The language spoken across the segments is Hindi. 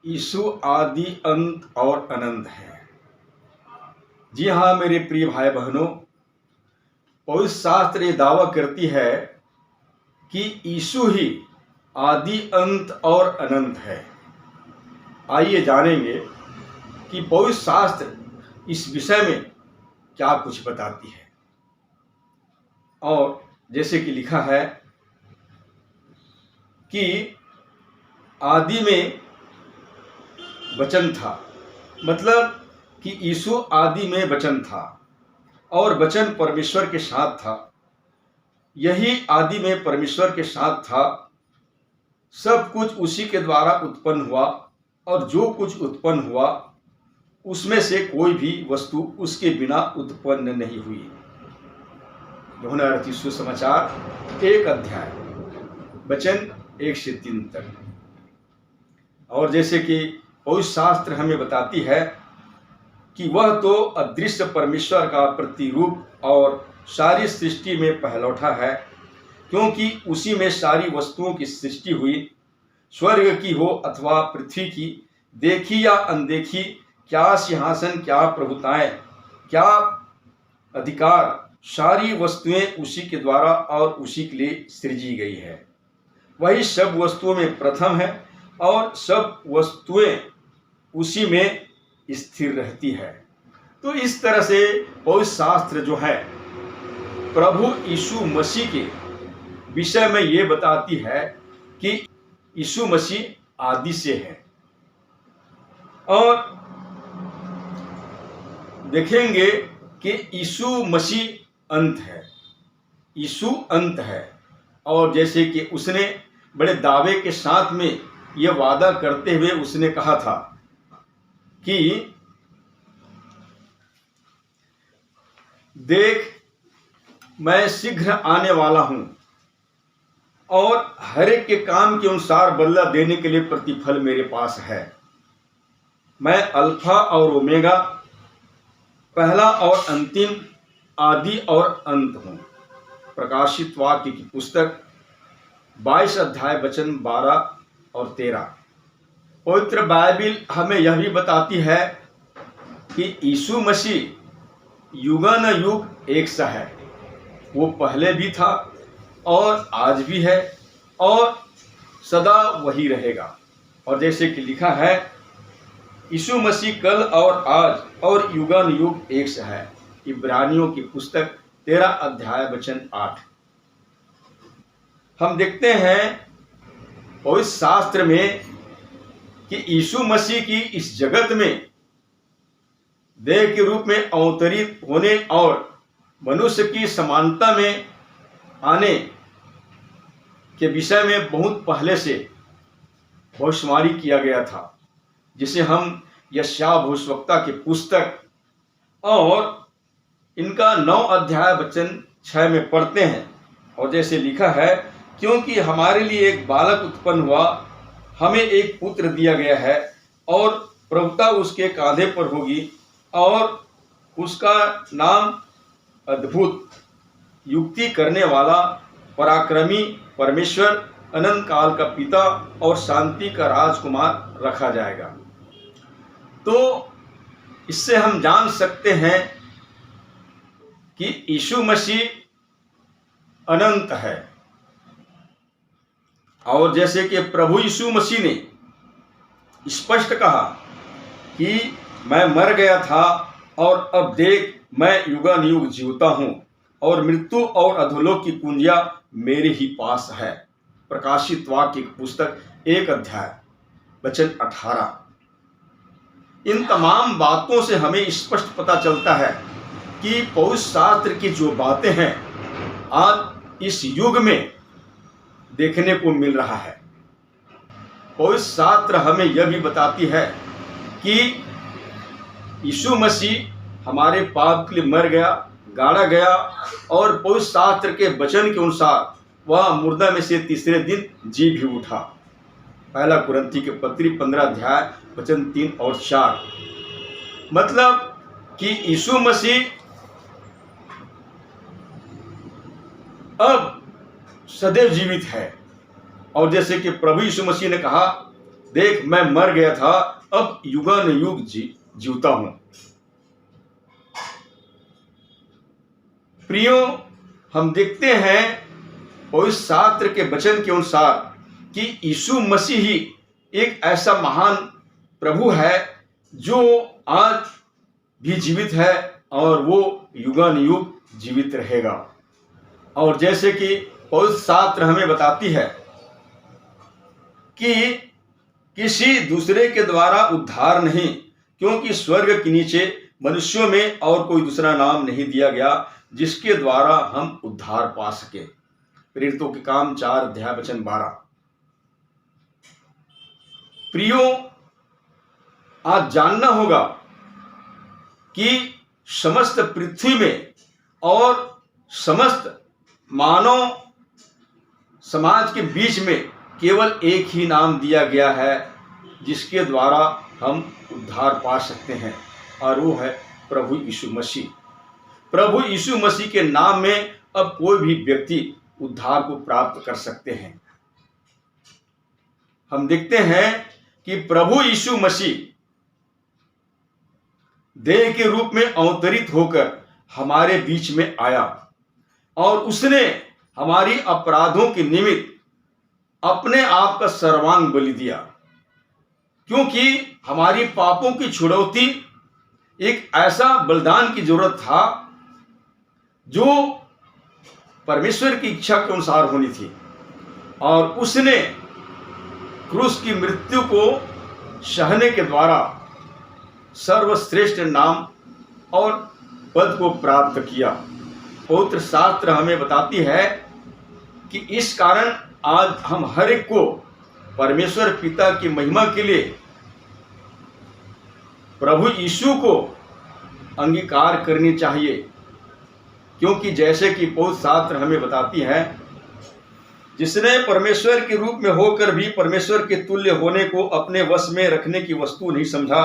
यीशु आदि अंत और अनंत है। जी हाँ मेरे प्रिय भाई बहनों, पवित्र शास्त्र ये दावा करती है कि यीशु ही आदि अंत और अनंत है। आइए जानेंगे कि पवित्र शास्त्र इस विषय में क्या कुछ बताती है। और जैसे कि लिखा है कि आदि में वचन था, मतलब कि यीशु आदि में वचन था और वचन परमेश्वर के साथ था। यही आदि में परमेश्वर के साथ था। सब कुछ उसी के द्वारा उत्पन्न हुआ और जो कुछ उत्पन्न हुआ उसमें से कोई भी वस्तु उसके बिना उत्पन्न नहीं हुई। यूहन्ना रचित सुसमाचार 1 अध्याय वचन 1 से 3 तक। और जैसे कि पवित्र शास्त्र हमें बताती है कि वह तो अदृश्य परमेश्वर का प्रतिरूप और सारी सृष्टि में पहलौठा है, क्योंकि उसी में सारी वस्तुओं की सृष्टि हुई, स्वर्ग की हो अथवा पृथ्वी की, देखी या अनदेखी, क्या सिंहासन, क्या प्रभुताएं, क्या अधिकार, सारी वस्तुएं उसी के द्वारा और उसी के लिए सृजी गई है। वही सब वस्तुओं में प्रथम है और सब वस्तुएं उसी में स्थिर रहती है। तो इस तरह से पवित्र शास्त्र जो है प्रभु यीशु मसीह के विषय में ये बताती है कि यीशु मसीह आदि से है। और देखेंगे कि यीशु मसीह अंत है, यीशु अंत है। और जैसे कि उसने बड़े दावे के साथ में यह वादा करते हुए उसने कहा था कि देख मैं शीघ्र आने वाला हूं और हर एक के काम के अनुसार बदला देने के लिए प्रतिफल मेरे पास है। मैं अल्फा और ओमेगा, पहला और अंतिम, आदि और अंत हूं। प्रकाशित वाक्य की पुस्तक 22 अध्याय वचन 12 और 13। पवित्र बाइबिल हमें यह भी बताती है कि यीशु मसीह युगान युग एक सा है। वो पहले भी था और आज भी है और सदा वही रहेगा। और जैसे कि लिखा है यीशु मसीह कल और आज और युगान युग एक सा है। इब्रानियों की पुस्तक 13 अध्याय वचन 8। हम देखते हैं पवित्र शास्त्र में कि यीशु मसीह की इस जगत में देह के रूप में अवतरित होने और मनुष्य की समानता में आने के विषय में बहुत पहले से भविष्यवाणी किया गया था, जिसे हम यशायाह भविष्यवक्ता की पुस्तक और इनका 9 अध्याय वचन 6 में पढ़ते हैं। और जैसे लिखा है, क्योंकि हमारे लिए एक बालक उत्पन्न हुआ, हमें एक पुत्र दिया गया है और प्रभुता उसके कांधे पर होगी और उसका नाम अद्भुत, युक्ति करने वाला, पराक्रमी, परमेश्वर, अनंत काल का पिता और शांति का राजकुमार रखा जाएगा। तो इससे हम जान सकते हैं कि यीशु मसीह अनंत है। और जैसे कि प्रभु यीशु मसीह ने स्पष्ट कहा कि मैं मर गया था और अब देख मैं युगान युग जीवता हूं और मृत्यु और अधोलोक की कुंजियां मेरे ही पास है। प्रकाशित वाक्य की पुस्तक 1 अध्याय वचन 18। इन तमाम बातों से हमें स्पष्ट पता चलता है कि पवित्र शास्त्र की जो बातें हैं आज इस युग में देखने को मिल रहा है। पवित्र शास्त्र हमें यह भी बताती है कि यीशु मसीह हमारे पाप के लिए मर गया, गाड़ा गया और पवित्र शास्त्र के वचन के अनुसार वह मुर्दा में से तीसरे दिन जी भी उठा। पहला कुरिन्थी के पत्री 15 अध्याय वचन 3 और 4। मतलब कि यीशु मसीह अब सदैव जीवित है। और जैसे कि प्रभु यीशु मसीह ने कहा, देख मैं मर गया था, अब युगानुयुग जीवता हूं। प्रियो, हम देखते हैं पवित्र शास्त्र के वचन के अनुसार कि यीशु मसीह ही एक ऐसा महान प्रभु है जो आज भी जीवित है और वो युगानुयुग जीवित रहेगा। और जैसे कि पवित्र शास्त्र हमें बताती है कि किसी दूसरे के द्वारा उद्धार नहीं, क्योंकि स्वर्ग के नीचे मनुष्यों में और कोई दूसरा नाम नहीं दिया गया जिसके द्वारा हम उद्धार पा सके। प्रेरितों के काम 4 अध्याय वचन 12। प्रियो, आज जानना होगा कि समस्त पृथ्वी में और समस्त मानव समाज के बीच में केवल एक ही नाम दिया गया है जिसके द्वारा हम उद्धार पा सकते हैं, और वो है प्रभु यीशु मसीह। प्रभु यीशु मसीह के नाम में अब कोई भी व्यक्ति उद्धार को प्राप्त कर सकते हैं। हम देखते हैं कि प्रभु यीशु मसीह देह के रूप में अवतरित होकर हमारे बीच में आया और उसने हमारी अपराधों के निमित्त अपने आप का सर्वांग बलि दिया, क्योंकि हमारी पापों की छुड़ौती एक ऐसा बलिदान की जरूरत था जो परमेश्वर की इच्छा के अनुसार होनी थी। और उसने क्रूस की मृत्यु को सहने के द्वारा सर्वश्रेष्ठ नाम और पद को प्राप्त किया। पवित्र शास्त्र हमें बताती है कि इस कारण आज हम हर एक को परमेश्वर पिता की महिमा के लिए प्रभु यीशु को अंगीकार करनी चाहिए, क्योंकि जैसे कि पवित्र शास्त्र हमें बताती है, जिसने परमेश्वर के रूप में होकर भी परमेश्वर के तुल्य होने को अपने वश में रखने की वस्तु नहीं समझा,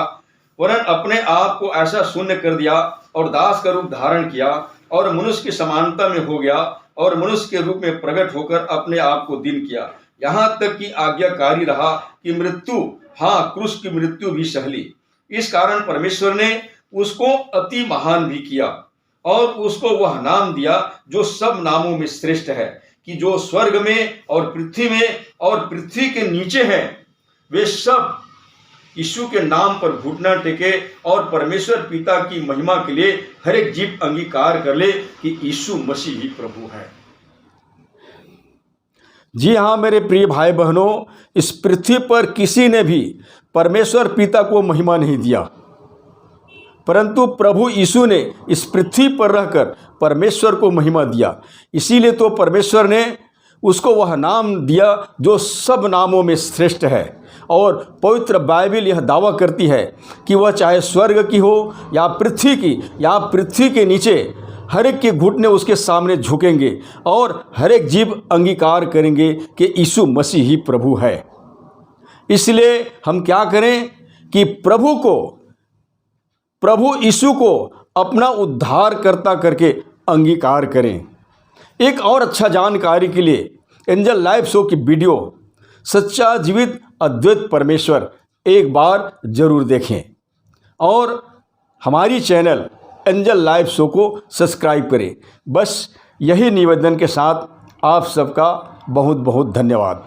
वरन अपने आप को ऐसा शून्य कर दिया और दास का रूप धारण किया और मनुष्य की समानता में हो गया और मनुष्य के रूप में प्रकट होकर अपने आप को दीन किया, यहाँ तक कि आज्ञाकारी रहा कि मृत्यु, हाँ क्रूस की मृत्यु भी सह ली। इस कारण परमेश्वर ने उसको अति महान भी किया और उसको वह नाम दिया जो सब नामों में श्रेष्ठ है, कि जो स्वर्ग में और पृथ्वी में और पृथ्वी के नीचे हैं वे सब यीशु के नाम पर घुटना टेके और परमेश्वर पिता की महिमा के लिए हर एक जीव अंगीकार कर ले कि यीशु मसीह ही प्रभु है। जी हाँ मेरे प्रिय भाई बहनों, इस पृथ्वी पर किसी ने भी परमेश्वर पिता को महिमा नहीं दिया, परंतु प्रभु यीशु ने इस पृथ्वी पर रहकर परमेश्वर को महिमा दिया। इसीलिए तो परमेश्वर ने उसको वह नाम दिया जो सब नामों में श्रेष्ठ है। और पवित्र बाइबल यह दावा करती है कि वह चाहे स्वर्ग की हो या पृथ्वी की या पृथ्वी के नीचे, हर एक के घुटने उसके सामने झुकेंगे और हर एक जीव अंगीकार करेंगे कि यीशु मसीह ही प्रभु है। इसलिए हम क्या करें कि प्रभु यीशु को अपना उद्धारकर्ता करके अंगीकार करें। एक और अच्छा जानकारी के लिए एंजल लाइव शो की वीडियो सच्चा जीवित अद्वैत परमेश्वर एक बार जरूर देखें और हमारी चैनल एंजल लाइव शो को सब्सक्राइब करें। बस यही निवेदन के साथ आप सबका बहुत बहुत धन्यवाद।